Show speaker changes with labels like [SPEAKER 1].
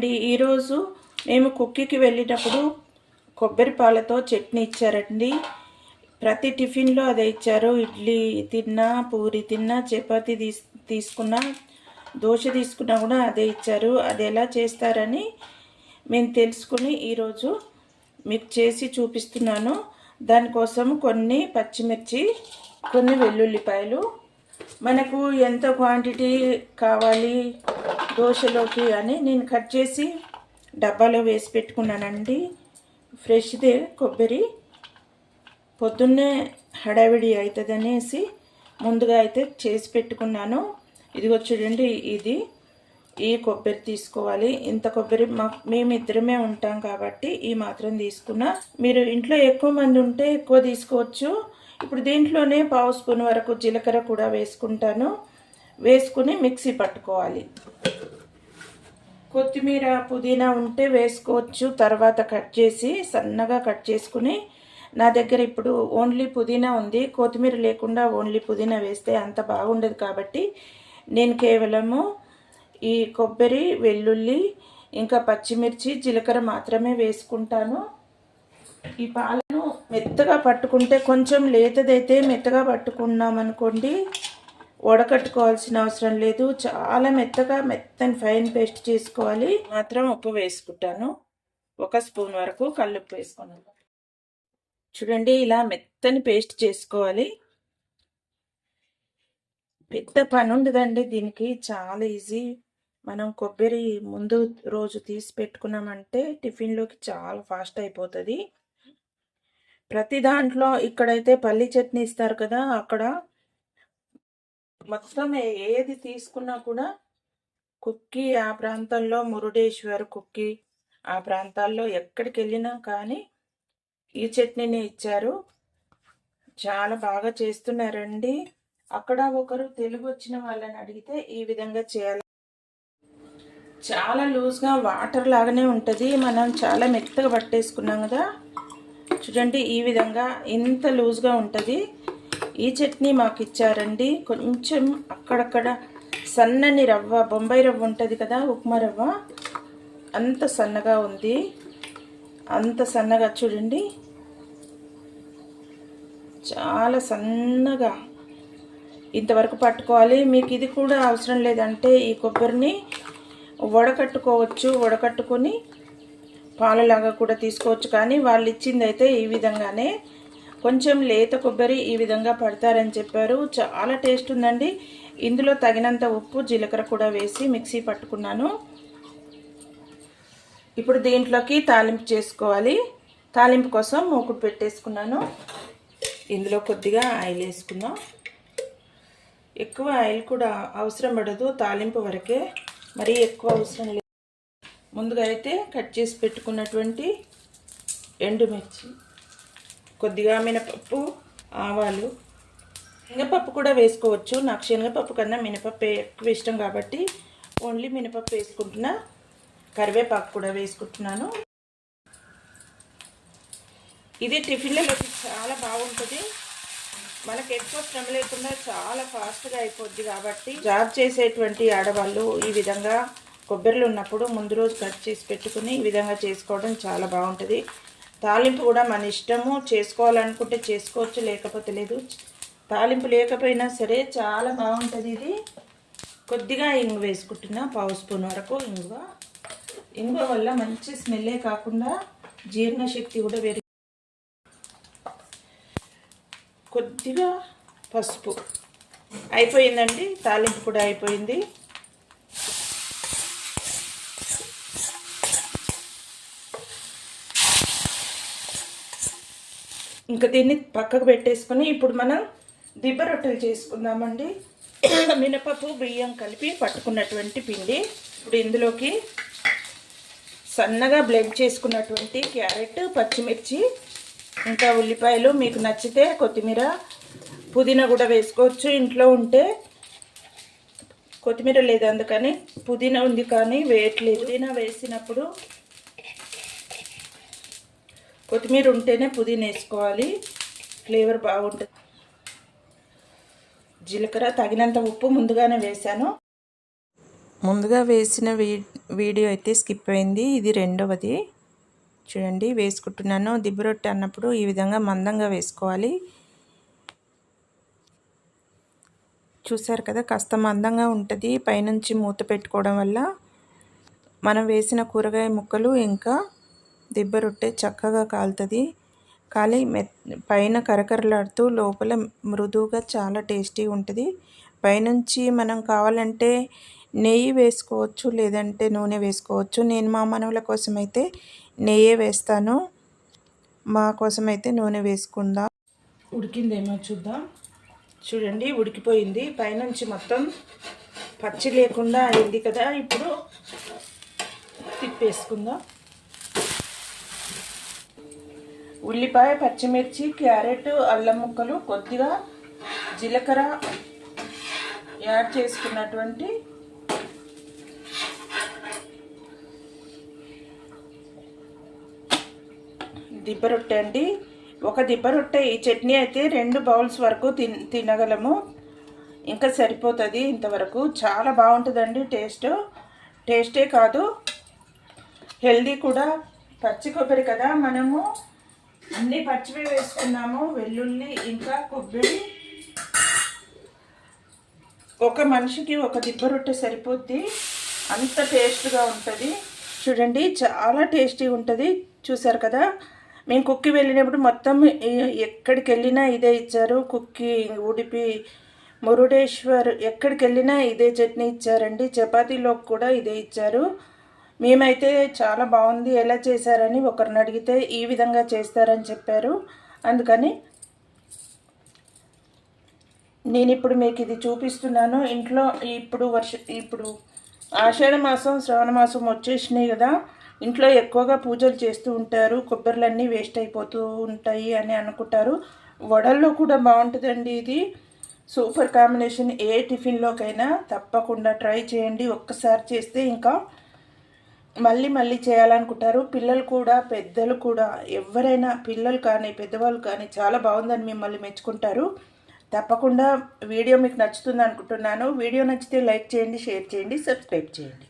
[SPEAKER 1] అండి, ఈరోజు మేము కుక్కీకి వెళ్ళినప్పుడు కొబ్బరి పాలతో చట్నీ ఇచ్చారండి. ప్రతి టిఫిన్లో అదే ఇచ్చారు. ఇడ్లీ తిన్నా, పూరి తిన్నా, చపాతీ తీసుకున్నా, దోశ తీసుకున్నా కూడా అదే ఇచ్చారు. అది ఎలా చేస్తారని మేము తెలుసుకుని ఈరోజు మీకు చేసి చూపిస్తున్నాను. దానికోసం కొన్ని పచ్చిమిర్చి, కొన్ని వెల్లుల్లిపాయలు, మనకు ఎంత క్వాంటిటీ కావాలి దోశలోకి అని నేను కట్ చేసి డబ్బాలో వేసి పెట్టుకున్నానండి. ఫ్రెష్దే కొబ్బరి, పొద్దున్నే హడావిడి అవుతుంది అనేసి ముందుగా అయితే చేసి పెట్టుకున్నాను. ఇదిగో చూడండి, ఈ కొబ్బరి తీసుకోవాలి. ఇంత కొబ్బరి మేమిద్దరమే ఉంటాం కాబట్టి ఈ మాత్రం తీసుకున్నా. మీరు ఇంట్లో ఎక్కువ మంది ఉంటే ఎక్కువ తీసుకోవచ్చు. ఇప్పుడు దీంట్లోనే పావు స్పూన్ వరకు జీలకర్ర కూడా వేసుకుంటాను. వేసుకుని మిక్సీ పట్టుకోవాలి. కొత్తిమీర, పుదీనా ఉంటే వేసుకోవచ్చు. తర్వాత కట్ చేసి సన్నగా కట్ చేసుకుని, నా దగ్గర ఇప్పుడు ఓన్లీ పుదీనా ఉంది. కొత్తిమీర లేకుండా ఓన్లీ పుదీనా వేస్తే అంత బాగుండదు కాబట్టి నేను కేవలము ఈ కొబ్బరి, వెల్లుల్లి, ఇంకా పచ్చిమిర్చి, జీలకర్ర మాత్రమే వేసుకుంటాను. ఈ పాలను మెత్తగా పట్టుకుంటే, కొంచెం లేతదైతే మెత్తగా పట్టుకున్నామనుకోండి వడకట్టుకోవాల్సిన అవసరం లేదు. చాలా మెత్తని ఫైన్ పేస్ట్ చేసుకోవాలి. మాత్రం ఉప్పు వేసుకుంటాను. 1 స్పూన్ వరకు కల్లుప్పు వేసుకున్నాను. చూడండి, ఇలా మెత్తని పేస్ట్ చేసుకోవాలి. పెద్ద పని ఉండదండి దీనికి, చాలా ఈజీ. మనం కొబ్బరి ముందు రోజు తీసి పెట్టుకున్నామంటే టిఫిన్లోకి చాలా ఫాస్ట్ అయిపోతుంది. ప్రతి దాంట్లో ఇక్కడైతే పల్లి చట్నీ ఇస్తారు కదా, అక్కడ మొత్తం ఏది తీసుకున్నా కూడా కుక్కీ ఆ ప్రాంతాల్లో, మురుడేశ్వర్ కుక్కీ ఆ ప్రాంతాల్లో ఎక్కడికి వెళ్ళినా కానీ ఈ చట్నీని ఇచ్చారు. చాలా బాగా చేస్తున్నారండి. అక్కడ ఒకరు తెలుగు వచ్చిన వాళ్ళని అడిగితే ఈ విధంగా చేయాలి. చాలా లూజ్గా వాటర్ లాగానే ఉంటుంది. మనం చాలా మెత్తగా పట్టేసుకున్నాం కదా, చూడండి ఈ విధంగా ఇంత లూజ్గా ఉంటుంది. ఈ చట్నీ మాకు ఇచ్చారండి. కొంచెం అక్కడక్కడ సన్నని రవ్వ, బొంబాయి రవ్వ ఉంటుంది కదా, ఉప్మా రవ్వ, అంత సన్నగా ఉంది. అంత సన్నగా చూడండి, చాలా సన్నగా ఇంతవరకు పట్టుకోవాలి. మీకు ఇది కూడా అవసరం లేదంటే ఈ కొబ్బరిని వడకట్టుకోవచ్చు. వడకట్టుకొని పాలలాగా కూడా తీసుకోవచ్చు. కానీ వాళ్ళు ఇచ్చింది అయితే ఈ విధంగానే కొంచెం లేత కొబ్బరి ఈ విధంగా పడతారని చెప్పారు. చాలా టేస్ట్ ఉందండి. ఇందులో తగినంత ఉప్పు, జీలకర్ర కూడా వేసి మిక్సీ పట్టుకున్నాను. ఇప్పుడు దీంట్లోకి తాలింపు చేసుకోవాలి. తాలింపు కోసం మూకుడు పెట్టేసుకున్నాను. ఇందులో కొద్దిగా ఆయిల్ వేసుకుందాం. ఎక్కువ ఆయిల్ కూడా అవసరం పడదు, తాలింపు వరకే, మరీ ఎక్కువ అవసరం లేదు. ముందుగా అయితే కట్ చేసి పెట్టుకున్నటువంటి ఎండుమిర్చి, కొద్దిగా మినపప్పు, ఆవాలు, శనగపప్పు కూడా వేసుకోవచ్చు. నాకు శనగపప్పు కన్నా మినపప్పు ఎక్కువ ఇష్టం కాబట్టి ఓన్లీ మినపప్పు వేసుకుంటున్నా. కరివేపాకు కూడా వేసుకుంటున్నాను. ఇది టిఫిన్లలోకి చాలా బాగుంటుంది. మనకు ఎక్కువ శ్రమ లేకుండా చాలా ఫాస్ట్గా అయిపోద్ది కాబట్టి జాబ్ చేసేటువంటి ఆడవాళ్ళు ఈ విధంగా కొబ్బరిలు ఉన్నప్పుడు ముందు రోజు కట్ చేసి పెట్టుకుని ఈ విధంగా చేసుకోవడం చాలా బాగుంటుంది. తాలింపు కూడా మన ఇష్టము, చేసుకోవాలనుకుంటే చేసుకోవచ్చు, లేకపోతే లేదు. తాలింపు లేకపోయినా సరే చాలా బాగుంటుంది ఇది. కొద్దిగా ఇంగు వేసుకుంటున్నా, పావు స్పూన్ వరకు ఇంగువ. ఇంగువ వల్ల మంచి స్మెల్లే కాకుండా జీర్ణశక్తి కూడా పెరిగి. కొద్దిగా పసుపు. అయిపోయిందండి, తాలింపు కూడా అయిపోయింది. ఇంకా దీన్ని పక్కకు పెట్టేసుకొని ఇప్పుడు మనం దిబ్బ రొట్టెలు చేసుకుందామండి. మినపప్పు, బియ్యం కలిపి పట్టుకున్నటువంటి పిండి. ఇప్పుడు ఇందులోకి సన్నగా బ్లెండ్ చేసుకున్నటువంటి క్యారెట్, పచ్చిమిర్చి, ఇంకా ఉల్లిపాయలు, మీకు నచ్చితే కొత్తిమీర, పుదీనా కూడా వేసుకోవచ్చు. ఇంట్లో ఉంటే కొత్తిమీర లేదు అందుకని పుదీనా ఉంది కానీ వేయట్లేదు. పుదీనా వేసినప్పుడు కొత్తిమీర ఉంటేనే పుదీనా వేసుకోవాలి, ఫ్లేవర్ బాగుంటుంది. జీలకర్ర, తగినంత ఉప్పు ముందుగానే వేసాను. ముందుగా వేసిన వీడియో అయితే స్కిప్ అయింది. ఇది రెండవది. చూడండి వేసుకుంటున్నాను. దిబ్బ రొట్టె అన్నప్పుడు ఈ విధంగా మందంగా వేసుకోవాలి. చూసారు కదా, కాస్త మందంగా ఉంటుంది. పైనుంచి మూత పెట్టుకోవడం వల్ల మనం వేసిన కూరగాయ ముక్కలు ఇంకా దిబ్బ రొట్టె చక్కగా కాలుతుంది. కాలి పైన కరకరలాడుతూ లోపల మృదువుగా చాలా టేస్టీ ఉంటుంది. పైనుంచి మనం కావాలంటే నెయ్యి వేసుకోవచ్చు, లేదంటే నూనె వేసుకోవచ్చు. నేను మా మనవల కోసం అయితే నెయ్యే వేస్తాను. మా కోసం అయితే నూనె వేసుకుందాం. ఉడికిందేమో చూద్దాం. చూడండి ఉడికిపోయింది. పైనుంచి మొత్తం పచ్చి లేకుండా అయింది కదా. ఇప్పుడు తిప్పేసుకుందాం. ఉల్లిపాయ, పచ్చిమిర్చి, క్యారెట్, అల్లం ముక్కలు, కొద్దిగా జీలకర్ర యాడ్ చేసుకున్నటువంటి దిబ్బ రొట్టె అండి. ఒక దిబ్బ రొట్టె ఈ చట్నీ అయితే 2 బౌల్స్ వరకు తినగలము. ఇంకా సరిపోతుంది ఇంతవరకు. చాలా బాగుంటుందండి. టేస్టే కాదు, హెల్దీ కూడా. పచ్చి కొబ్బరి కదా, మనము అన్నీ పచ్చివి వేసుకున్నాము. వెల్లుల్లి ఇంకా కొబ్బరి. ఒక మనిషికి ఒక దిబ్బ రొట్టె సరిపోద్ది. అంత టేస్ట్గా ఉంటుంది. చూడండి చాలా టేస్టీ ఉంటుంది. చూసారు కదా, మేము కుక్కి వెళ్ళినప్పుడు మొత్తం ఎక్కడికి వెళ్ళినా ఇదే ఇచ్చారు. కుక్కి, ఉడిపి, మురుడేశ్వర్ ఎక్కడికి వెళ్ళినా ఇదే చట్నీ ఇచ్చారండి. చపాతీలోకి కూడా ఇదే ఇచ్చారు. మేమైతే చాలా బాగుంది, ఎలా చేశారని ఒకరిని అడిగితే ఈ విధంగా చేస్తారని చెప్పారు. అందుకని నేను ఇప్పుడు మీకు ఇది చూపిస్తున్నాను. ఇంట్లో ఇప్పుడు ఆషాఢ మాసం, శ్రావణ మాసం వచ్చేసినాయి కదా. ఇంట్లో ఎక్కువగా పూజలు చేస్తూ ఉంటారు. కొబ్బరిలన్నీ వేస్ట్ అయిపోతూ ఉంటాయి అని అనుకుంటారు. వడల్లో కూడా బాగుంటుందండి ఇది. Super combination. ఏ టిఫిన్లోకైనా తప్పకుండా ట్రై చేయండి. ఒక్కసారి చేస్తే ఇంకా మళ్ళీ చేయాలనుకుంటారు. పిల్లలు కూడా, పెద్దలు కూడా, ఎవరైనా, పిల్లలు కానీ పెద్దవాళ్ళు కానీ చాలా బాగుందని మిమ్మల్ని మెచ్చుకుంటారు. తప్పకుండా వీడియో మీకు నచ్చుతుంది అనుకుంటున్నాను. వీడియో నచ్చితే లైక్ చేయండి, షేర్ చేయండి, సబ్స్క్రైబ్ చేయండి.